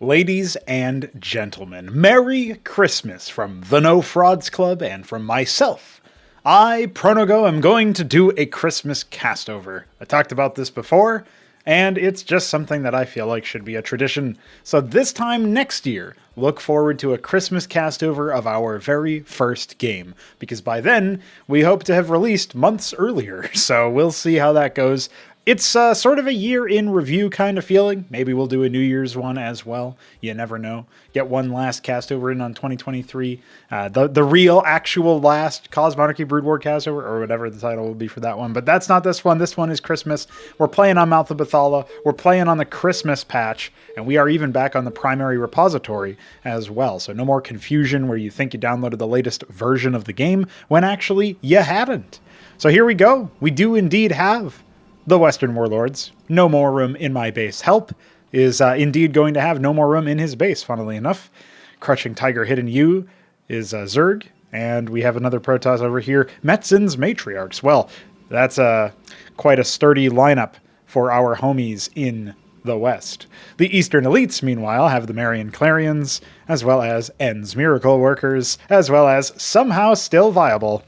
Ladies and gentlemen, Merry Christmas from the No Frauds Club and from myself. I, Pronogo, am going to do a Christmas castover. I talked about this before, and it's just something that I feel like should be a tradition. So this time next year, look forward to a Christmas castover of our very first game, because by then, we hope to have released months earlier, so we'll see how that goes. It's sort of a year in review kind of feeling. Maybe we'll do a New Year's one as well. You never know. Get one last castover in on 2023. The real, actual last Cosmonarchy Brood castover, or whatever the title will be for that one. But that's not this one. This one is Christmas. We're playing on Mouth of Bathala. We're playing on the Christmas patch. And we are even back on the primary repository as well. So no more confusion where you think you downloaded the latest version of the game when actually you hadn't. So here we go. We do indeed have the Western Warlords. No more room in my base. Help is indeed going to have no more room in his base, funnily enough. Crushing Tiger Hidden U is Zerg, and we have another Protoss over here. Metzin's Matriarchs. Well, that's quite a sturdy lineup for our homies in the West. The Eastern Elites, meanwhile, have the Marian Clarions, as well as En's Miracle Workers, as well as somehow still viable.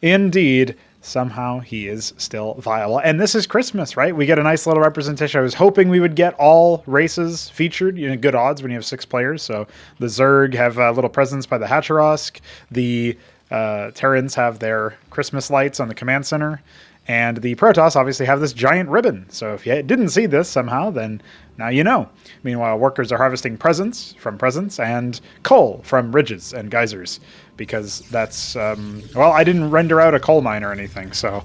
Indeed, somehow he is still viable. And this is Christmas, right? We get a nice little representation. I was hoping we would get all races featured. You know, good odds when you have 6 players. So the Zerg have a little presence by the Hacharosk. The Terrans have their Christmas lights on the command center. And the Protoss obviously have this giant ribbon. So if you didn't see this somehow, then now you know. Meanwhile, workers are harvesting presents from presents and coal from ridges and geysers. Because that's, well, I didn't render out a coal mine or anything. So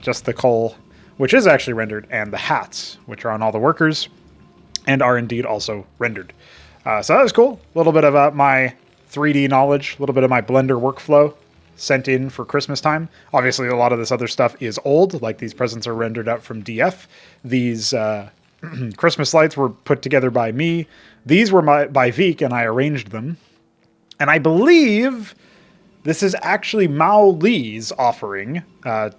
just the coal, which is actually rendered, and the hats, which are on all the workers and are indeed also rendered. So that was cool. A little bit of my 3D knowledge, a little bit of my Blender workflow sent in for Christmas time. Obviously, a lot of this other stuff is old, like these presents are rendered out from DF. These Christmas lights were put together by me. These were by Veek, and I arranged them. And I believe this is actually Mao Lee's offering,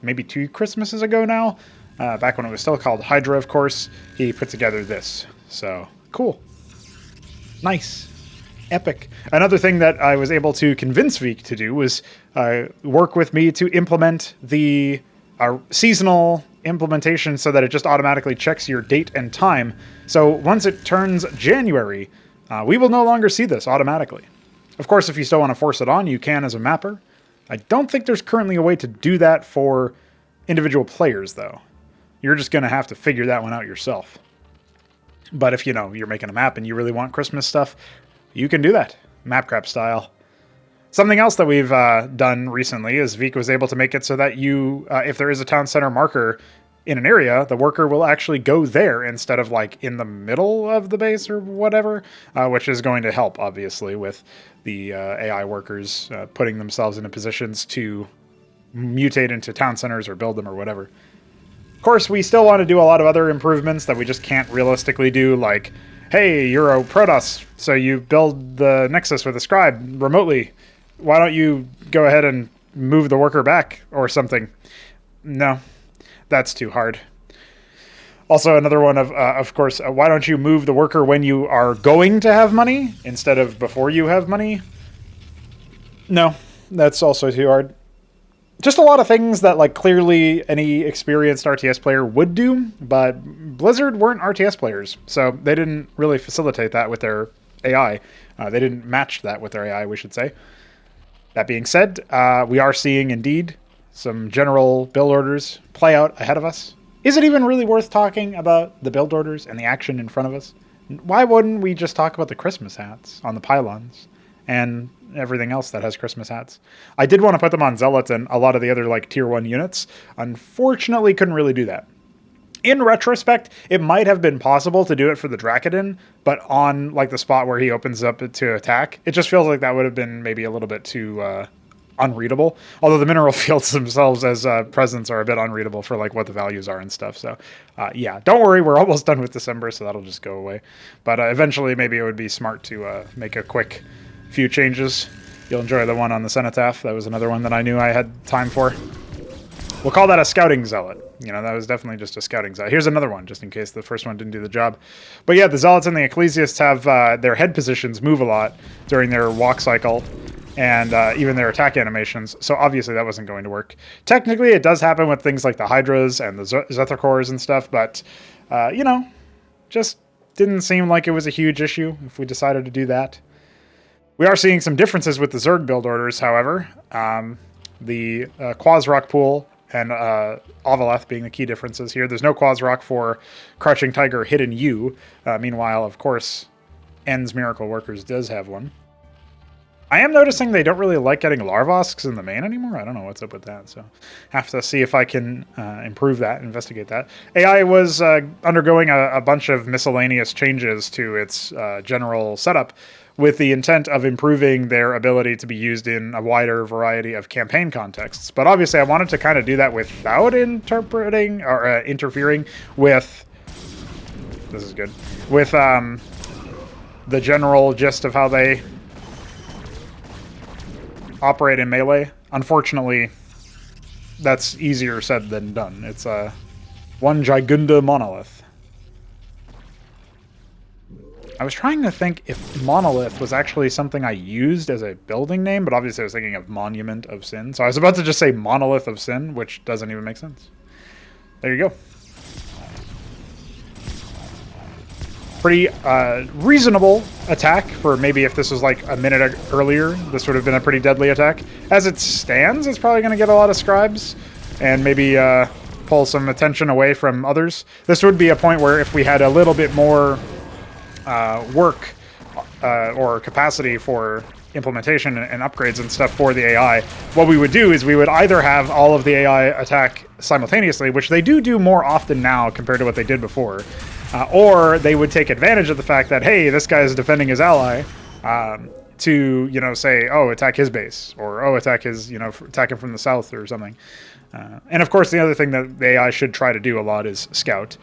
maybe 2 Christmases ago now, back when it was still called Hydra, of course. He put together this. So, cool. Nice. Epic. Another thing that I was able to convince Veek to do was work with me to implement the seasonal implementation so that it just automatically checks your date and time. So once it turns January, we will no longer see this automatically. Of course, if you still want to force it on, you can as a mapper. I don't think there's currently a way to do that for individual players, though. You're just going to have to figure that one out yourself. But if, you know, you're making a map and you really want Christmas stuff, you can do that, Mapcraft style. Something else that we've done recently is Veek was able to make it so that you, if there is a town center marker in an area, the worker will actually go there instead of like in the middle of the base or whatever, which is going to help, obviously, with the AI workers putting themselves into positions to mutate into town centers or build them or whatever. Of course, we still want to do a lot of other improvements that we just can't realistically do, like, hey, you're a Protoss, so you build the Nexus with a scribe remotely. Why don't you go ahead and move the worker back or something? No, that's too hard. Also, another one of course, why don't you move the worker when you are going to have money instead of before you have money? No, that's also too hard. Just a lot of things that, like, clearly any experienced RTS player would do, but Blizzard weren't RTS players, so they didn't really facilitate that with their AI. They didn't match that with their AI, we should say. That being said, we are seeing, indeed, some general build orders play out ahead of us. Is it even really worth talking about the build orders and the action in front of us? Why wouldn't we just talk about the Christmas hats on the pylons and everything else that has Christmas hats? I did want to put them on Zealots and a lot of the other, like, tier 1 units. Unfortunately, couldn't really do that. In retrospect, it might have been possible to do it for the Drakadin, but on, like, the spot where he opens up to attack, it just feels like that would have been maybe a little bit too unreadable. Although the mineral fields themselves as presents are a bit unreadable for, like, what the values are and stuff. So, yeah, don't worry, we're almost done with December, so that'll just go away. But eventually, maybe it would be smart to make a quick few changes. You'll enjoy the one on the Cenotaph. That was another one that I knew I had time for. We'll call that a scouting zealot. You know, that was definitely just a scouting zealot. Here's another one, just in case the first one didn't do the job. But yeah, the zealots and the ecclesiasts have their head positions move a lot during their walk cycle, and even their attack animations. So obviously that wasn't going to work. Technically, it does happen with things like the Hydras and the Zethicors and stuff, but, you know, just didn't seem like it was a huge issue if we decided to do that. We are seeing some differences with the Zerg build orders, however. The Quasrock pool and Avaleth being the key differences here. There's no Quasrock for Crouching Tiger Hidden U. Meanwhile, of course, End's Miracle Workers does have one. I am noticing they don't really like getting Larvosks in the main anymore. I don't know what's up with that, so have to see if I can improve that, investigate that. AI was undergoing a bunch of miscellaneous changes to its general setup with the intent of improving their ability to be used in a wider variety of campaign contexts. But obviously I wanted to kind of do that without interpreting or interfering with, this is good, with the general gist of how they operate in melee. Unfortunately, that's easier said than done. It's one Gigunda monolith. I was trying to think if monolith was actually something I used as a building name, but obviously I was thinking of Monument of Sin. So I was about to just say Monolith of Sin, which doesn't even make sense. There you go. Pretty reasonable attack for maybe if this was like a minute earlier, this would have been a pretty deadly attack. As it stands, it's probably going to get a lot of scribes and maybe pull some attention away from others. This would be a point where if we had a little bit more work or capacity for implementation and upgrades and stuff for the AI, what we would do is we would either have all of the AI attack simultaneously, which they do more often now compared to what they did before, or they would take advantage of the fact that, hey, this guy is defending his ally, to, you know, say, oh, attack his base, or, oh, attack his, you know, attack him from the south or something. And of course, the other thing that the AI should try to do a lot is scout.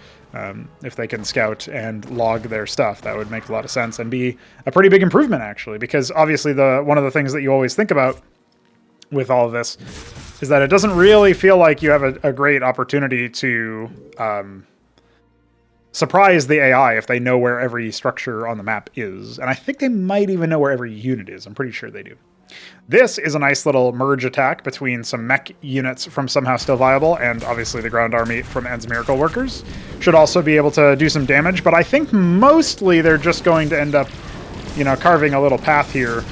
If they can scout and log their stuff, that would make a lot of sense and be a pretty big improvement, actually, because obviously one of the things that you always think about with all of this is that it doesn't really feel like you have a great opportunity to surprise the AI if they know where every structure on the map is. And I think they might even know where every unit is. I'm pretty sure they do. This is a nice little merge attack between some mech units from Somehow Still Viable and obviously the ground army from End's Miracle Workers. Should also be able to do some damage, but I think mostly they're just going to end up, you know, carving a little path here.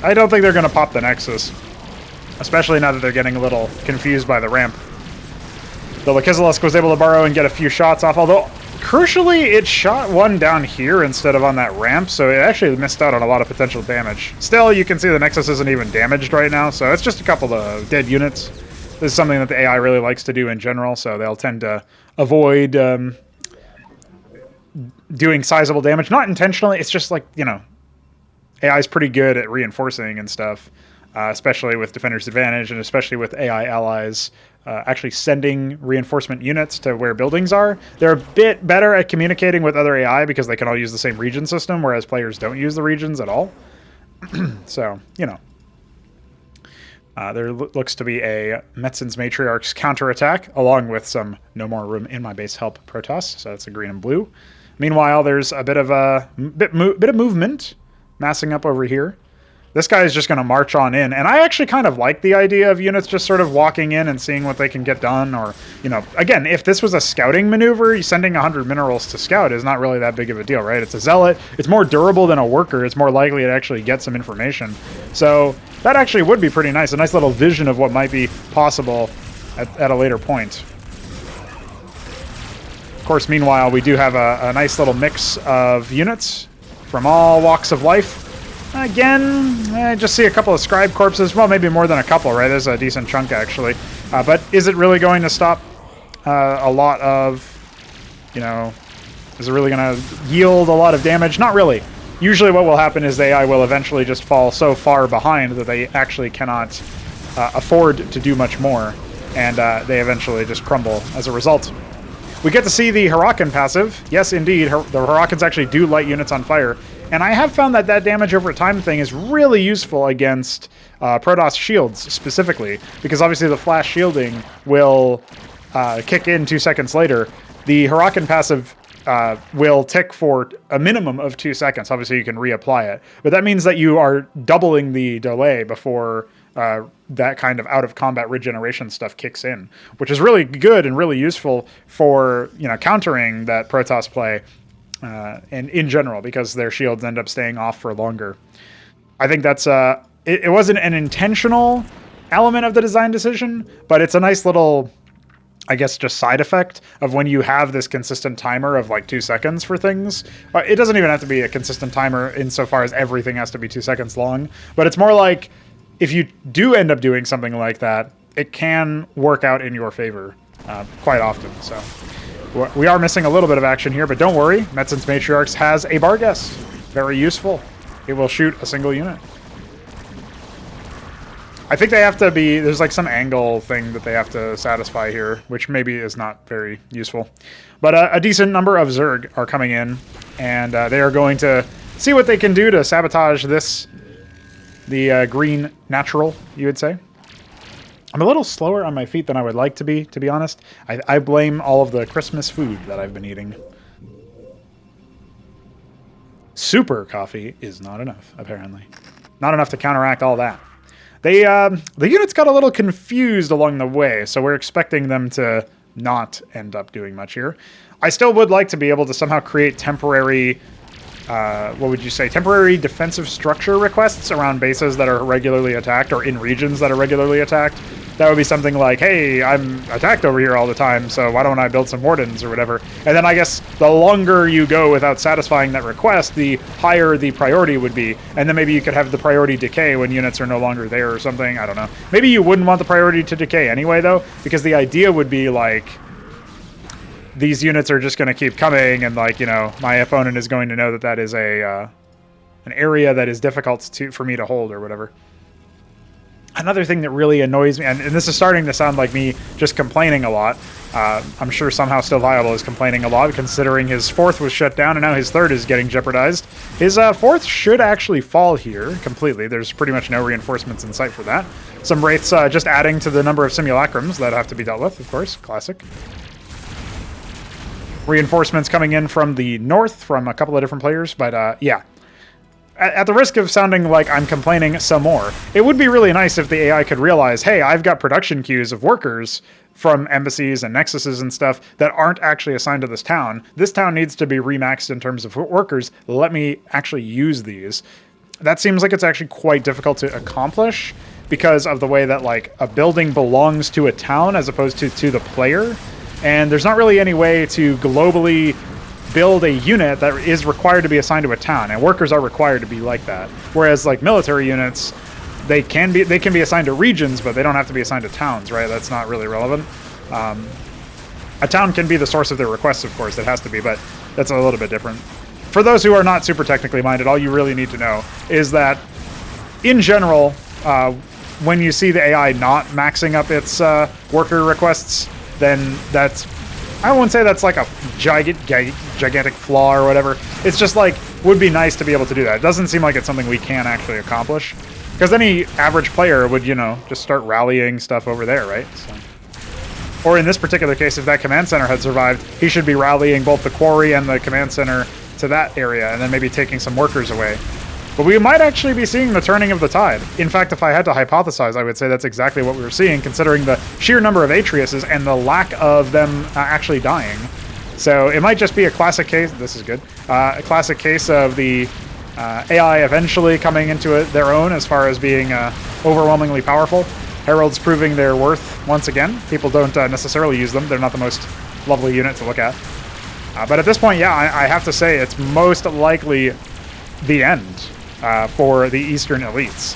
I don't think they're going to pop the Nexus, especially now that they're getting a little confused by the ramp. The Lakizalisk was able to borrow and get a few shots off, although crucially it shot one down here instead of on that ramp, so it actually missed out on a lot of potential damage. Still, you can see the Nexus isn't even damaged right now, so it's just a couple of dead units. This is something that the AI really likes to do in general, so they'll tend to avoid doing sizable damage. Not intentionally, it's just like, you know, AI is pretty good at reinforcing and stuff, especially with Defender's Advantage and especially with AI allies actually sending reinforcement units to where buildings are. They're a bit better at communicating with other AI because they can all use the same region system, whereas players don't use the regions at all. So, you know. There looks to be a Metzin's Matriarch's counterattack, along with some No More Room in My Base help Protoss, so that's a green and blue. Meanwhile, there's a bit of bit of movement massing up over here. This guy is just going to march on in, and I actually kind of like the idea of units just sort of walking in and seeing what they can get done, or, you know, again, if this was a scouting maneuver, sending 100 minerals to scout is not really that big of a deal, right? It's a zealot, it's more durable than a worker, it's more likely to actually get some information. So that actually would be pretty nice, a nice little vision of what might be possible at a later point. Of course, meanwhile, we do have a nice little mix of units from all walks of life. Again, I just see a couple of scribe corpses. Well, maybe more than a couple, right? There's a decent chunk, actually. But is it really going to stop a lot of, you know, is it really going to yield a lot of damage? Not really. Usually what will happen is the AI will eventually just fall so far behind that they actually cannot afford to do much more, and they eventually just crumble as a result. We get to see the Huracan passive. Yes, indeed, the Huracans actually do light units on fire. And I have found that damage over time thing is really useful against Protoss shields specifically, because obviously the flash shielding will kick in 2 seconds later. The Huracan passive will tick for a minimum of 2 seconds. Obviously, you can reapply it, but that means that you are doubling the delay before that kind of out-of-combat regeneration stuff kicks in, which is really good and really useful for countering that Protoss play and in general, because their shields end up staying off for longer. I think that's it wasn't an intentional element of the design decision, but it's a nice little, I guess, just side effect of when you have this consistent timer of like 2 seconds for things. It doesn't even have to be a consistent timer insofar as everything has to be 2 seconds long, but it's more like if you do end up doing something like that, it can work out in your favor quite often. So we are missing a little bit of action here, but don't worry. Metzin's Matriarchs has a Barghest. Very useful. It will shoot a single unit. I think they have to be, there's like some angle thing that they have to satisfy here, which maybe is not very useful. But a decent number of Zerg are coming in, and they are going to see what they can do to sabotage this, the green natural, you would say. I'm a little slower on my feet than I would like to be honest. I blame all of the Christmas food that I've been eating. Super coffee is not enough, apparently. Not enough to counteract all that. The units got a little confused along the way, so we're expecting them to not end up doing much here. I still would like to be able to somehow create temporary, what would you say, temporary defensive structure requests around bases that are regularly attacked or in regions that are regularly attacked. That would be something like, hey, I'm attacked over here all the time, so why don't I build some wardens or whatever? And then I guess the longer you go without satisfying that request, the higher the priority would be. And then maybe you could have the priority decay when units are no longer there or something. I don't know. Maybe you wouldn't want the priority to decay anyway, though, because the idea would be like, these units are just going to keep coming, and like, my opponent is going to know that that is an area that is difficult for me to hold or whatever. Another thing that really annoys me, and this is starting to sound like me just complaining a lot. I'm sure somehow Still Viable is complaining a lot, considering his 4th was shut down and now his 3rd is getting jeopardized. His 4th should actually fall here completely. There's pretty much no reinforcements in sight for that. Some Wraiths just adding to the number of simulacrums that have to be dealt with, of course. Classic. Reinforcements coming in from the north from a couple of different players, but yeah. At the risk of sounding like I'm complaining some more, it would be really nice if the AI could realize, hey, I've got production queues of workers from embassies and nexuses and stuff that aren't actually assigned to this town. This town needs to be remaxed in terms of workers. Let me actually use these. That seems like it's actually quite difficult to accomplish because of the way that like a building belongs to a town as opposed to the player. And there's not really any way to globally build a unit that is required to be assigned to a town, and workers are required to be like that. Whereas like military units, they can be assigned to regions, but they don't have to be assigned to towns, right? That's not really relevant. A town can be the source of their requests, of course, it has to be, but that's a little bit different. For those who are not super technically minded, all you really need to know is that, in general, when you see the AI not maxing up its worker requests, then that's, I won't say that's like a gigantic flaw or whatever. It's just like, would be nice to be able to do that. It doesn't seem like it's something we can actually accomplish. Because any average player would, just start rallying stuff over there, right? So. Or in this particular case, if that command center had survived, he should be rallying both the quarry and the command center to that area, and then maybe taking some workers away. But we might actually be seeing the turning of the tide. In fact, if I had to hypothesize, I would say that's exactly what we were seeing, considering the sheer number of Atriuses and the lack of them actually dying. So it might just be a classic case, this is good, a classic case of the AI eventually coming into their own as far as being overwhelmingly powerful. Heralds proving their worth once again. People don't necessarily use them. They're not the most lovely unit to look at. But at this point, yeah, I have to say it's most likely the end for the Eastern elites.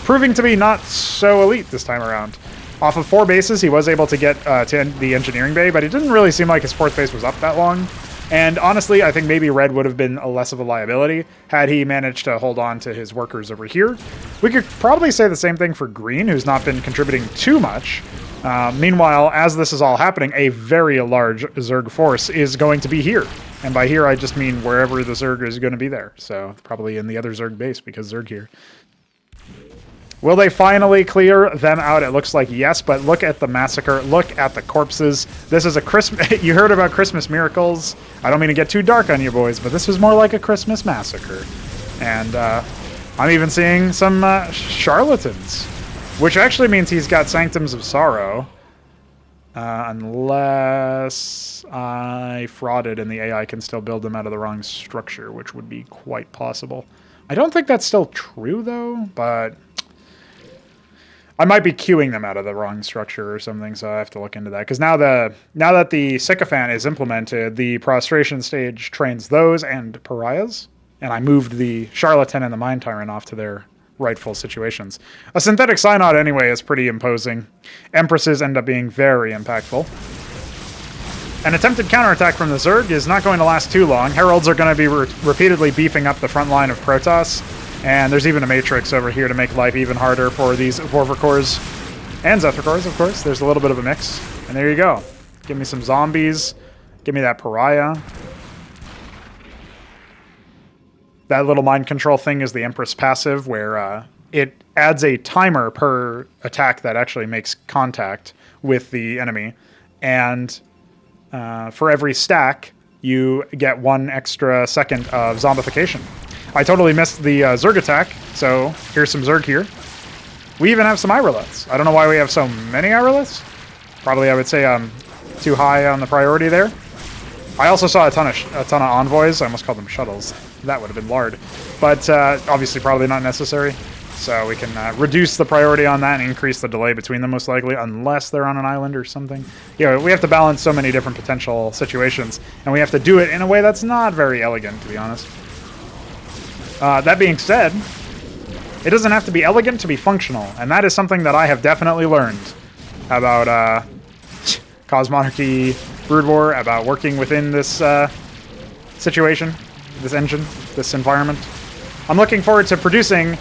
Proving to be not so elite this time around. Off of 4 bases, he was able to get to the engineering bay, but it didn't really seem like his 4th base was up that long. And honestly, I think maybe Red would have been a less of a liability had he managed to hold on to his workers over here. We could probably say the same thing for Green, who's not been contributing too much. Meanwhile, as this is all happening, a very large Zerg force is going to be here. And by here, I just mean wherever the Zerg is going to be there. So probably in the other Zerg base, because Zerg here. Will they finally clear them out? It looks like yes, but look at the massacre. Look at the corpses. This is a Christmas... You heard about Christmas miracles. I don't mean to get too dark on you boys, but this was more like a Christmas massacre. And I'm even seeing some charlatans, which actually means he's got Sanctums of Sorrow. Unless I frauded and the AI can still build them out of the wrong structure, which would be quite possible. I don't think that's still true, though, but... I might be queuing them out of the wrong structure or something, so I have to look into that. Because now that the Sycophant is implemented, the Prostration stage trains those and Pariahs, and I moved the Charlatan and the Mind Tyrant off to their rightful situations. A Synthetic Synod, anyway, is pretty imposing. Empresses end up being very impactful. An attempted counterattack from the Zerg is not going to last too long. Heralds are going to be repeatedly beefing up the front line of Protoss. And there's even a Matrix over here to make life even harder for these Vorvikors and Zethrakors, of course. There's a little bit of a mix. And there you go. Give me some zombies. Give me that Pariah. That little mind control thing is the Empress passive, where it adds a timer per attack that actually makes contact with the enemy. And for every stack, you get 1 extra second of zombification. I totally missed the Zerg attack, so here's some Zerg here. We even have some Iroliths. I don't know why we have so many Iroliths. Probably, I would say, too high on the priority there. I also saw a ton of envoys. I almost called them shuttles. That would have been lard. But obviously probably not necessary. So we can reduce the priority on that and increase the delay between them, most likely, unless they're on an island or something. You know, we have to balance so many different potential situations, and we have to do it in a way that's not very elegant, to be honest. That being said, it doesn't have to be elegant to be functional, and that is something that I have definitely learned about Cosmonarchy Brood War, about working within this situation, this engine, this environment. I'm looking forward to producing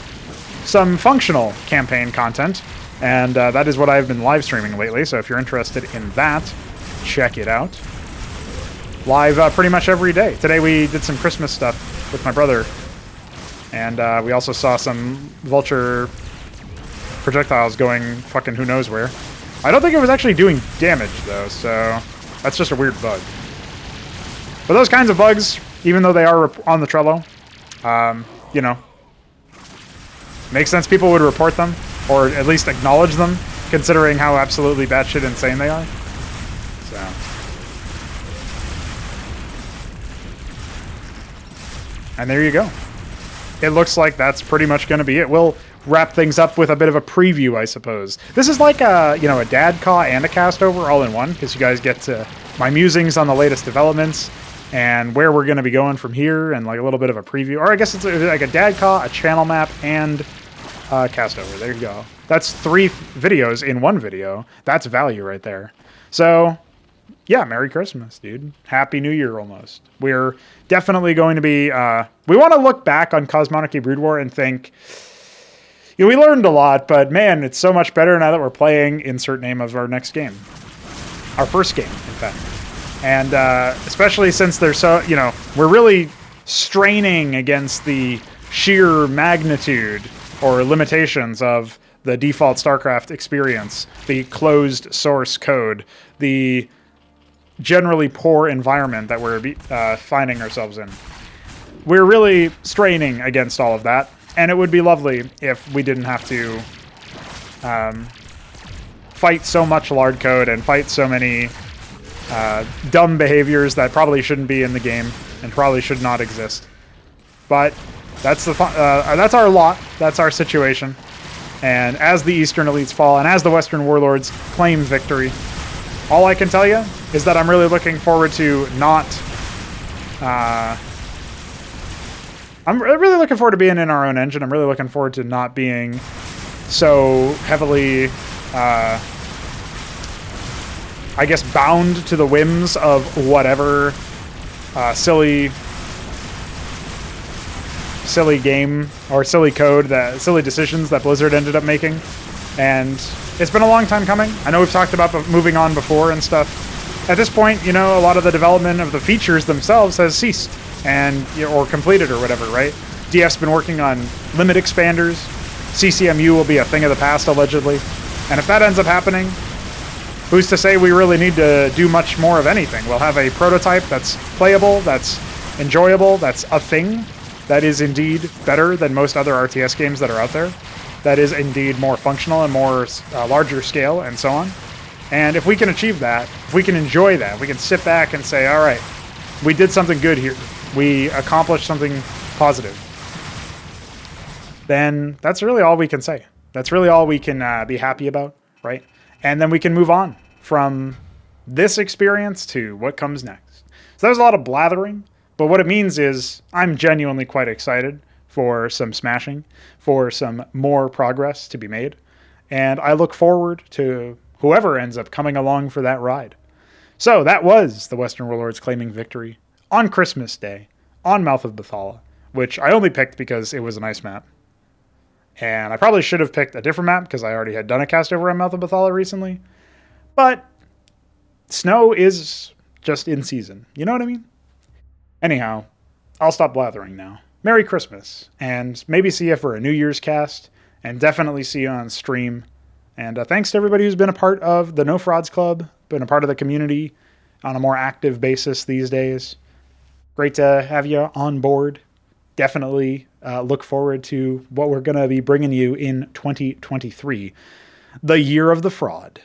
some functional campaign content, and that is what I've been live streaming lately, so if you're interested in that, check it out. Live pretty much every day. Today we did some Christmas stuff with my brother. And we also saw some vulture projectiles going fucking who knows where. I don't think it was actually doing damage, though, so that's just a weird bug. But those kinds of bugs, even though they are on the Trello, you know, makes sense people would report them, or at least acknowledge them, considering how absolutely batshit insane they are. So... and there you go. It looks like that's pretty much going to be it. We'll wrap things up with a bit of a preview, I suppose. This is like a, you know, a dad caw and a castover all in one, because you guys get to my musings on the latest developments and where we're going to be going from here, and like a little bit of a preview. Or I guess it's like a dad caw, a channel map, and castover. There you go. That's 3 videos in one video. That's value right there. So... yeah, Merry Christmas, dude. Happy New Year, almost. We're definitely going to be... we want to look back on Cosmonarchy Brood War and think... you know, we learned a lot, but man, it's so much better now that we're playing insert name of our next game. Our first game, in fact. And especially since they're so... you know, we're really straining against the sheer magnitude or limitations of the default Starcraft experience, the closed source code, the... generally poor environment that we're finding ourselves in. We're really straining against all of that, and it would be lovely if we didn't have to fight so much lard code and fight so many dumb behaviors that probably shouldn't be in the game and probably should not exist. But that's that's our lot, that's our situation, and as the Eastern elites fall and as the Western warlords claim victory, all I can tell you is that I'm really looking forward to not... I'm really looking forward to being in our own engine. I'm really looking forward to not being so heavily, I guess, bound to the whims of whatever silly game or silly code, silly decisions that Blizzard ended up making. And It's been a long time coming. I know we've talked about moving on before and stuff. At this point, you know, a lot of the development of the features themselves has ceased and or completed or whatever, right? DF's been working on limit expanders. CCMU will be a thing of the past, allegedly. And if that ends up happening, who's to say we really need to do much more of anything? We'll have a prototype that's playable, that's enjoyable, that's a thing, that is indeed better than most other RTS games that are out there, that is indeed more functional and more larger scale and so on. And if we can achieve that, if we can enjoy that, we can sit back and say, all right, we did something good here. We accomplished something positive. Then that's really all we can say. That's really all we can be happy about, right? And then we can move on from this experience to what comes next. So there's a lot of blathering, but what it means is I'm genuinely quite excited for some smashing, for some more progress to be made. And I look forward to whoever ends up coming along for that ride. So that was the Western Warlords claiming victory on Christmas Day on Mouth of Bethala, which I only picked because it was a nice map. And I probably should have picked a different map because I already had done a castover on Mouth of Bethala recently. But snow is just in season. You know what I mean? Anyhow, I'll stop blathering now. Merry Christmas, and maybe see you for a New Year's cast, and definitely see you on stream. And thanks to everybody who's been a part of the No Frauds Club, been a part of the community on a more active basis these days. Great to have you on board. Definitely look forward to what we're going to be bringing you in 2023, the year of the fraud.